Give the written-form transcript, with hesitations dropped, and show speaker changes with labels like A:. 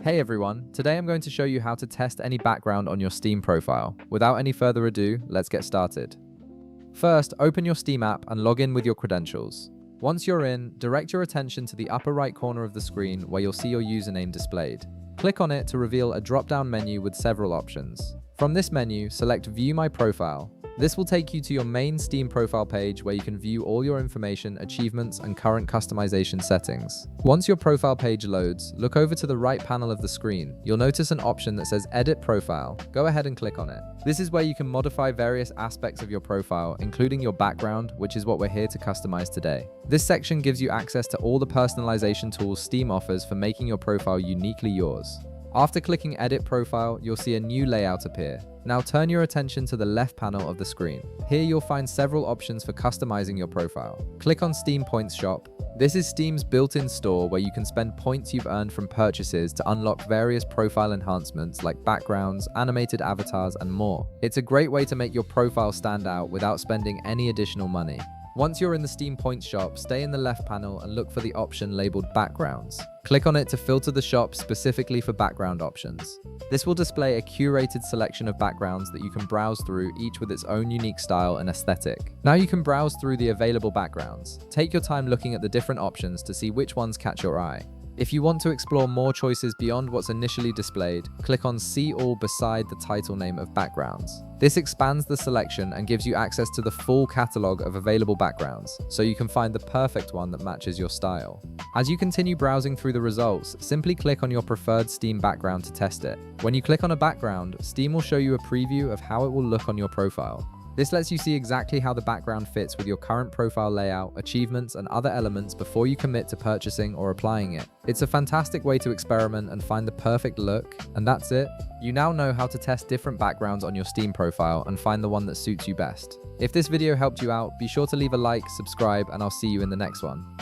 A: Hey everyone, today I'm going to show you how to test any background on your Steam profile. Without any further ado, let's get started. First, open your Steam app and log in with your credentials. Once you're in, direct your attention to the upper right corner of the screen where you'll see your username displayed. Click on it to reveal a drop-down menu with several options. From this menu, select View My Profile. This will take you to your main Steam profile page where you can view all your information, achievements, and current customization settings. Once your profile page loads, look over to the right panel of the screen. You'll notice an option that says Edit Profile. Go ahead and click on it. This is where you can modify various aspects of your profile, including your background, which is what we're here to customize today. This section gives you access to all the personalization tools Steam offers for making your profile uniquely yours. After clicking Edit Profile, you'll see a new layout appear. Now turn your attention to the left panel of the screen. Here you'll find several options for customizing your profile. Click on Steam Points Shop. This is Steam's built-in store where you can spend points you've earned from purchases to unlock various profile enhancements like backgrounds, animated avatars, and more. It's a great way to make your profile stand out without spending any additional money. Once you're in the Steam Points shop, stay in the left panel and look for the option labeled Backgrounds. Click on it to filter the shop specifically for background options. This will display a curated selection of backgrounds that you can browse through, each with its own unique style and aesthetic. Now you can browse through the available backgrounds. Take your time looking at the different options to see which ones catch your eye. If you want to explore more choices beyond what's initially displayed, click on See All beside the title name of backgrounds. This expands the selection and gives you access to the full catalog of available backgrounds, so you can find the perfect one that matches your style. As you continue browsing through the results, simply click on your preferred Steam background to test it. When you click on a background, Steam will show you a preview of how it will look on your profile. This lets you see exactly how the background fits with your current profile layout, achievements, and other elements before you commit to purchasing or applying it. It's a fantastic way to experiment and find the perfect look, and that's it. You now know how to test different backgrounds on your Steam profile and find the one that suits you best. If this video helped you out, be sure to leave a like, subscribe, and I'll see you in the next one.